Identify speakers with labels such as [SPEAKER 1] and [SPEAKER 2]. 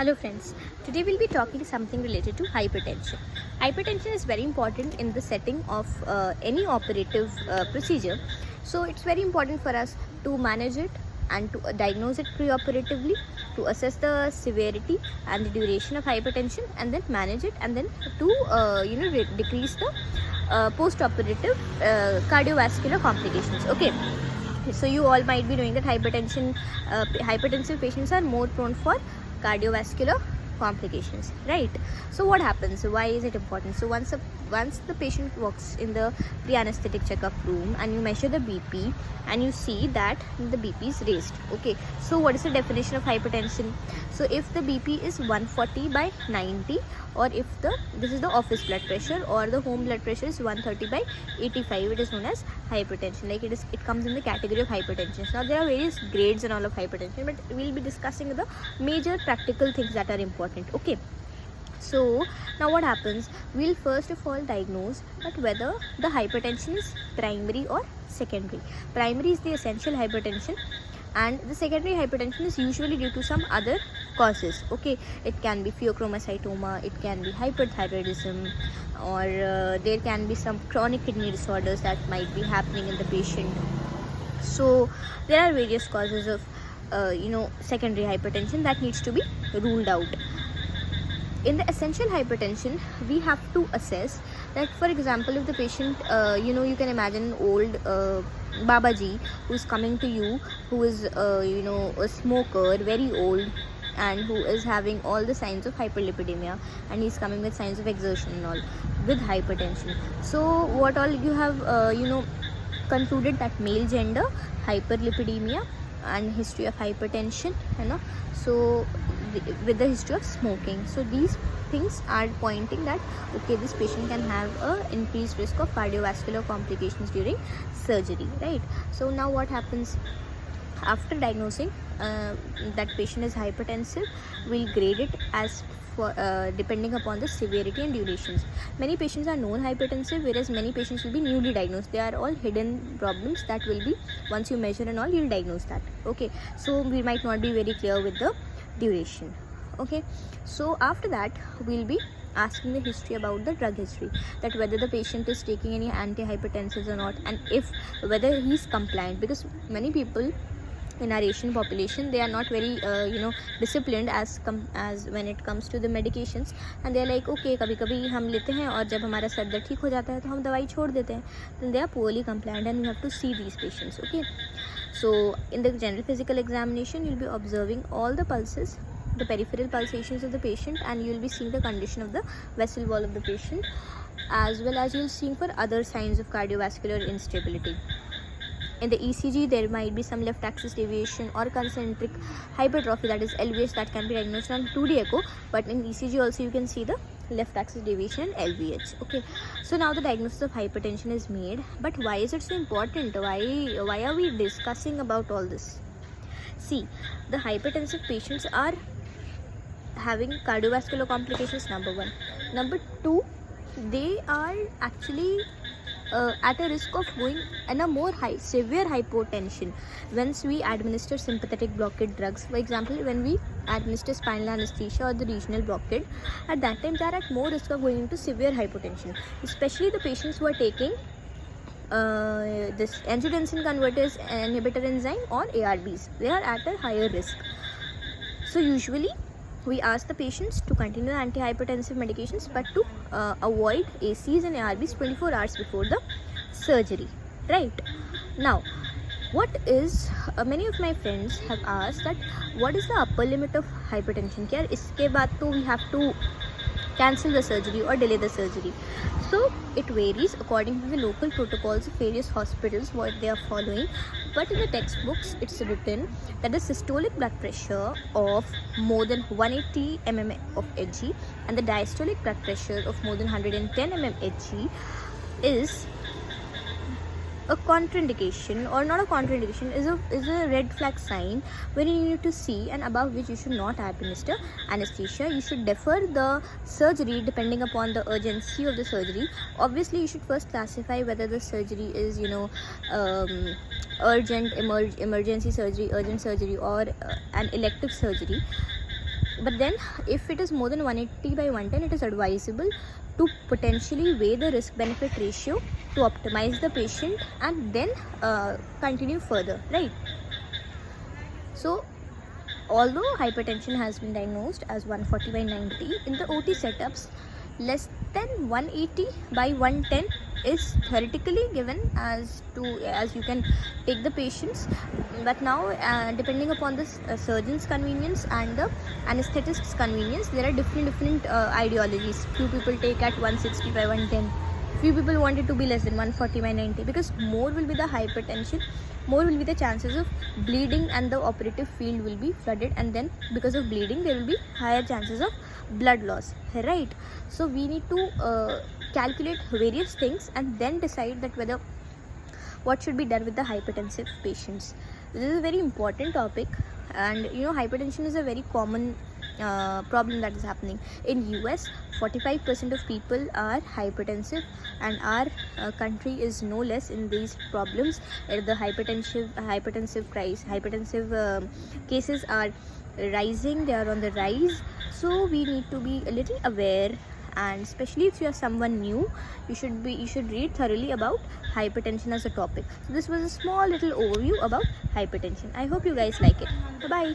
[SPEAKER 1] Hello friends, today we'll be talking something related to hypertension. Hypertension is very important in the setting of any operative procedure. So it's very important for us to manage it and to diagnose it preoperatively, to assess the severity and the duration of hypertension, and then manage it, and then to decrease the post-operative cardiovascular complications. Okay. So you all might be knowing that hypertensive patients are more prone for cardiovascular complications, right? So what happens? Why is it important? So once the patient walks in the pre-anesthetic checkup room and you measure the BP and you see that the BP is raised. Okay, so what is the definition of hypertension? So if the BP is 140 by 90, or if this is the office blood pressure, or the home blood pressure is 130 by 85, it is known as hypertension. Like it comes in the category of hypertension. Now there are various grades and all of hypertension, but we'll be discussing the major practical things that are important. Okay, so now what happens? We'll first of all diagnose that whether the hypertension is primary or secondary. Primary is the essential hypertension, and the secondary hypertension is usually due to some other causes. Okay, it can be pheochromocytoma, it can be hyperthyroidism, or there can be some chronic kidney disorders that might be happening in the patient. So there are various causes of secondary hypertension that needs to be ruled out. In the essential hypertension, we have to assess that, for example, if the patient, you can imagine an old Babaji who is coming to you, who is a smoker, very old, and who is having all the signs of hyperlipidemia, and he's coming with signs of exertion and all with hypertension. So what all you have concluded that male gender, hyperlipidemia, and history of hypertension, so with the history of smoking. So these things are pointing that okay, this patient can have a increased risk of cardiovascular complications during surgery, right? So now what happens? After diagnosing that patient is hypertensive, we'll grade it as for depending upon the severity and durations. Many patients are known hypertensive, whereas many patients will be newly diagnosed. They are all hidden problems that will be, once you measure and all, you'll diagnose that. Okay, so we might not be very clear with the duration. Okay, so after that we'll be asking the history about the drug history, that whether the patient is taking any antihypertensives or not, and whether he's compliant, because many people in our Asian population, they are not very disciplined as when it comes to the medications, and they are like okay, कभी-कभी हम लेते हैं और जब हमारा sir दर्द ठीक हो जाता है तो हम दवाई छोड़ देते हैं. Then they are poorly compliant, and you have to see these patients. Okay, so in the general physical examination, you'll be observing all the pulses, the peripheral pulsations of the patient, and you'll be seeing the condition of the vessel wall of the patient, as well as you'll see for other signs of cardiovascular instability. In the ECG, there might be some left axis deviation or concentric hypertrophy, that is LVH, that can be diagnosed on 2D echo, but in ECG also you can see the left axis deviation and LVH. Okay, so now the diagnosis of hypertension is made, but why is it so important? Why are we discussing about all this? See, the hypertensive patients are having cardiovascular complications, number one. Number two, they are actually at a risk of going in a more severe hypotension once we administer sympathetic blockade drugs. For example, when we administer spinal anesthesia or the regional blockade, at that time they are at more risk of going into severe hypotension, especially the patients who are taking this angiotensin converters inhibitor enzyme or ARBs. They are at a higher risk. So usually we ask the patients to continue antihypertensive medications, but to avoid ACs and ARBs 24 hours before the surgery, right? Now, what is many of my friends have asked that what is the upper limit of hypertension? Kya iske baad to we have to cancel the surgery or delay the surgery? So it varies according to the local protocols of various hospitals, what they are following. But in the textbooks, it's written that the systolic blood pressure of more than 180 mm of Hg and the diastolic blood pressure of more than 110 mm Hg is a contraindication, or not a contraindication, is a red flag sign where you need to see, and above which you should not administer anesthesia. You should defer the surgery depending upon the urgency of the surgery. Obviously, you should first classify whether the surgery is urgent, emergency surgery, urgent surgery, or an elective surgery. But then if it is more than 180 by 110, it is advisable to potentially weigh the risk benefit ratio to optimize the patient and then continue further, right? So although hypertension has been diagnosed as 140 by 90, in the OT setups, less than 180 by 110 is theoretically given as you can take the patients. But now depending upon the surgeon's convenience and the anesthetist's convenience, there are different ideologies. Few people take at 160 by 110, few people want it to be less than 140 by 90, because more will be the hypertension, more will be the chances of bleeding, and the operative field will be flooded, and then because of bleeding there will be higher chances of blood loss, right? So we need to calculate various things and then decide that whether what should be done with the hypertensive patients. This is a very important topic, and hypertension is a very common problem that is happening in US. 45% of people are hypertensive, and our country is no less in these problems. The hypertensive cases are rising, they are on the rise. So we need to be a little aware, and especially if you are someone new, you should read thoroughly about hypertension as a topic. So this was a small little overview about hypertension. I hope you guys like it. Bye bye.